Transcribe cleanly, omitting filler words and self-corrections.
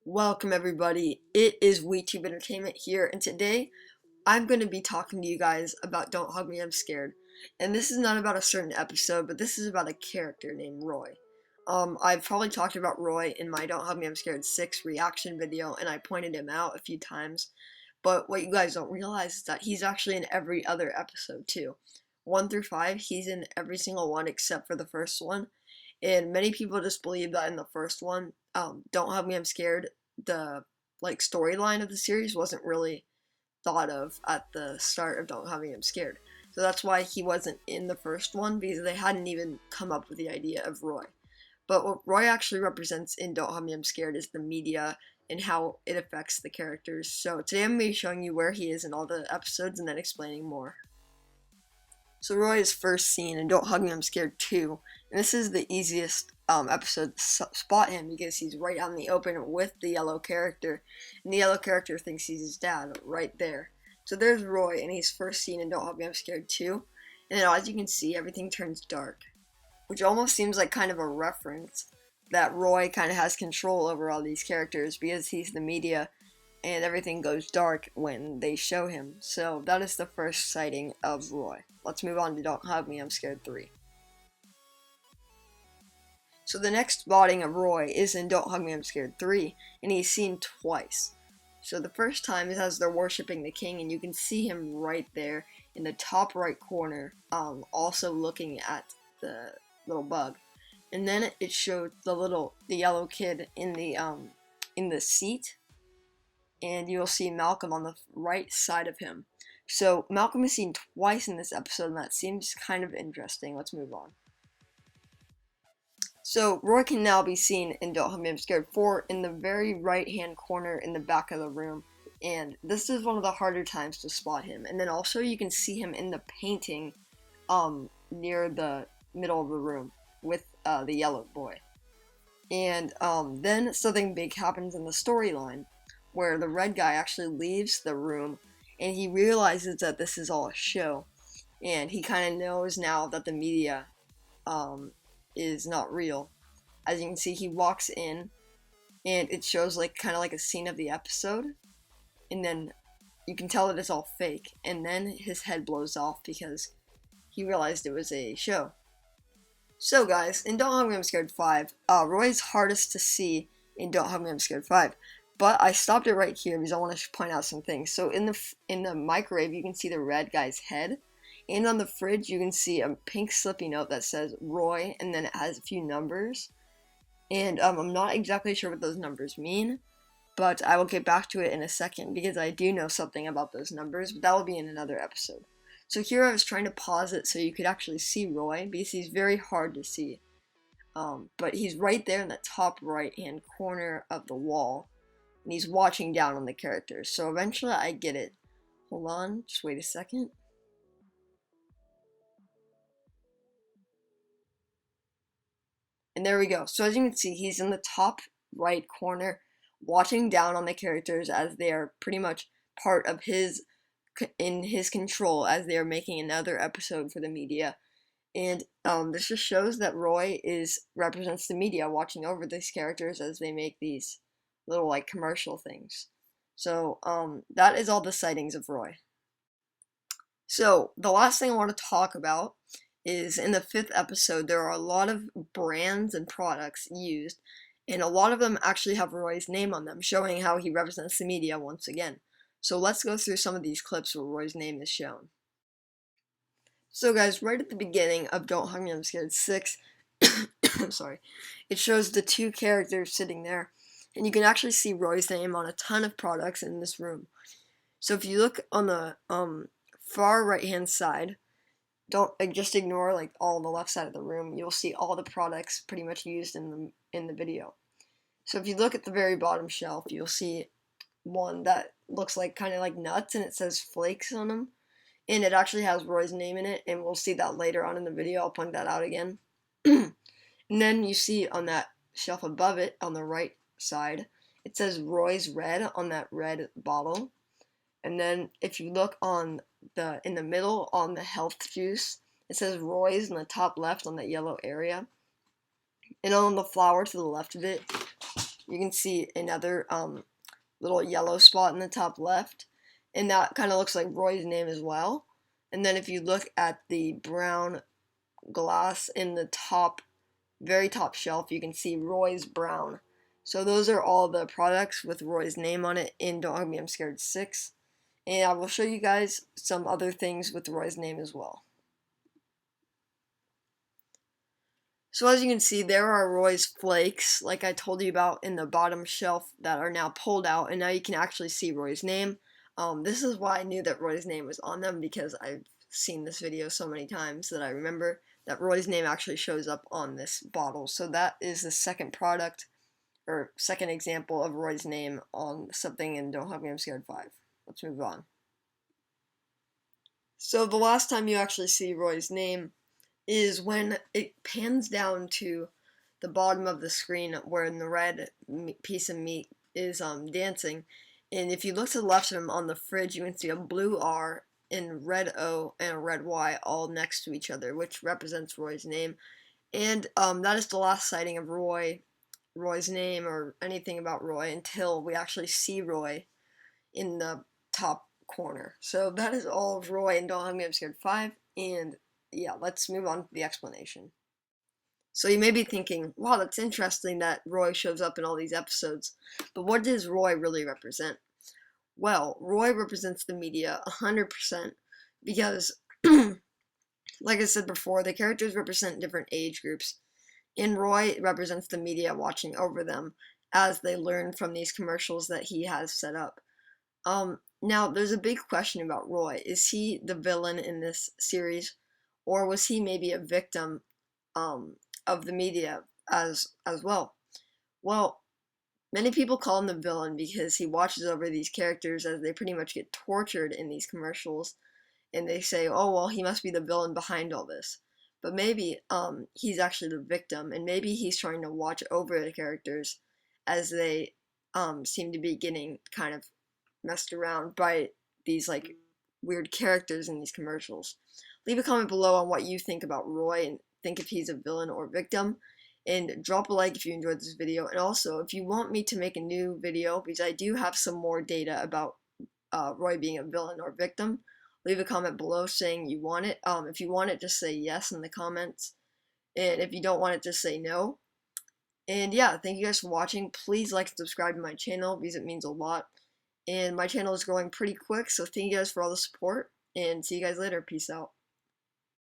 Welcome everybody, it is WeTube Entertainment here, and today I'm going to be talking to you guys about Don't Hug Me, I'm Scared. And this is not about a certain episode, but this is about a character named Roy. I've probably talked about Roy in my Don't Hug Me, I'm Scared 6 reaction video, and I pointed him out a few times. But what you guys don't realize is that he's actually in every other episode too. 1 through 5, he's in every single one except for the first one. And many people just believe that in the first one, Don't Hug Me, I'm Scared, the storyline of the series wasn't really thought of at the start of Don't Hug Me, I'm Scared. So that's why he wasn't in the first one, because they hadn't even come up with the idea of Roy. But what Roy actually represents in Don't Hug Me, I'm Scared is the media and how it affects the characters. So today I'm going to be showing you where he is in all the episodes and then explaining more. So Roy is first seen in Don't Hug Me, I'm Scared 2, and this is the easiest episode to spot him because he's right out in the open with the yellow character, and the yellow character thinks he's his dad right there. So there's Roy, and he's first seen in Don't Hug Me, I'm Scared 2, and then as you can see, everything turns dark, which almost seems like kind of a reference that Roy kind of has control over all these characters because he's the media and everything goes dark when they show him. So that is the first sighting of Roy. Let's move on to Don't Hug Me, I'm Scared 3. So the next spotting of Roy is in Don't Hug Me, I'm Scared 3, and he's seen twice. So the first time is as they're worshiping the king, and you can see him right there in the top right corner, also looking at the little bug. And then it showed the yellow kid in the seat, and you'll see Malcolm on the right side of him. So Malcolm is seen twice in this episode, and that seems kind of interesting. Let's move on. So Roy can now be seen in Don't Hug Me, I'm Scared 4 in the very right hand corner in the back of the room, and this is one of the harder times to spot him. And then also you can see him in the painting near the middle of the room with the yellow boy. And then something big happens in the storyline where the red guy actually leaves the room and he realizes that this is all a show, and he kind of knows now that the media is not real. As you can see, he walks in and it shows kind of like a scene of the episode, and then you can tell that it's all fake, and then his head blows off because he realized it was a show. So guys, in Don't Hug Me, I'm Scared 5, Roy's hardest to see in Don't Hug Me, I'm Scared 5. But I stopped it right here because I want to point out some things. So in the microwave, you can see the red guy's head. And on the fridge, you can see a pink slippy note that says Roy, and then it has a few numbers. And I'm not exactly sure what those numbers mean, but I will get back to it in a second because I do know something about those numbers, but that will be in another episode. So here I was trying to pause it so you could actually see Roy because he's very hard to see. But he's right there in the top right hand corner of the wall, and he's watching down on the characters. So eventually I get it. Hold on, just wait a second. And there we go. So as you can see, he's in the top right corner, watching down on the characters as they are pretty much part of his control as they are making another episode for the media. And this just shows that Roy represents the media watching over these characters as they make these little commercial things. So that is all the sightings of Roy. So the last thing I want to talk about is in the 5th episode, there are a lot of brands and products used, and a lot of them actually have Roy's name on them, showing how he represents the media once again. So let's go through some of these clips where Roy's name is shown. So guys, right at the beginning of Don't Hug Me, I'm Scared 6, sorry, it shows the two characters sitting there, and you can actually see Roy's name on a ton of products in this room. So if you look on the far right hand side, don't just ignore all the left side of the room, you'll see all the products pretty much used in the video. So if you look at the very bottom shelf, you'll see one that looks kind of like nuts, and it says flakes on them, and it actually has Roy's name in it, and we'll see that later on in the video. I'll point that out again. And then you see on that shelf above it, on the right side, it says Roy's Red on that red bottle. And then if you look in the middle on the health juice, it says Roy's in the top left on that yellow area. And on the flower to the left of it, you can see another little yellow spot in the top left, and that kind of looks like Roy's name as well. And then if you look at the brown glass in the top, very top shelf, you can see Roy's Brown. So those are all the products with Roy's name on it in Don't Hug Me, I'm Scared 6. And I will show you guys some other things with Roy's name as well. So as you can see, there are Roy's flakes, like I told you about in the bottom shelf, that are now pulled out, and now you can actually see Roy's name. This is why I knew that Roy's name was on them, because I've seen this video so many times that I remember that Roy's name actually shows up on this bottle. So that is the second product, or second example of Roy's name on something in Don't Hug Me, I'm Scared 5. Let's move on. So the last time you actually see Roy's name is when it pans down to the bottom of the screen where the red piece of meat is dancing. And if you look to the left of him on the fridge, you can see a blue R and red O and a red Y all next to each other, which represents Roy's name. And that is the last sighting of Roy's name or anything about Roy until we actually see Roy in the top corner. So that is all of Roy and Don't Hug Me, I'm Scared 5. And yeah, let's move on to the explanation. So you may be thinking, wow, that's interesting that Roy shows up in all these episodes. But what does Roy really represent? Well, Roy represents the media 100% because, like I said before, the characters represent different age groups. And Roy represents the media watching over them as they learn from these commercials that he has set up. Now, there's a big question about Roy. Is he the villain in this series? Or was he maybe a victim of the media as well? Well, many people call him the villain because he watches over these characters as they pretty much get tortured in these commercials, and they say, oh, well, he must be the villain behind all this. But maybe he's actually the victim, and maybe he's trying to watch over the characters as they seem to be getting kind of messed around by these like weird characters in these commercials. Leave a comment below on what you think about Roy and think if he's a villain or victim. And drop a like if you enjoyed this video. And also, if you want me to make a new video, because I do have some more data about Roy being a villain or victim, leave a comment below saying you want it. If you want it, just say yes in the comments. And if you don't want it, just say no. And yeah, thank you guys for watching. Please like and subscribe to my channel because it means a lot. And my channel is growing pretty quick, so thank you guys for all the support. And see you guys later. Peace out.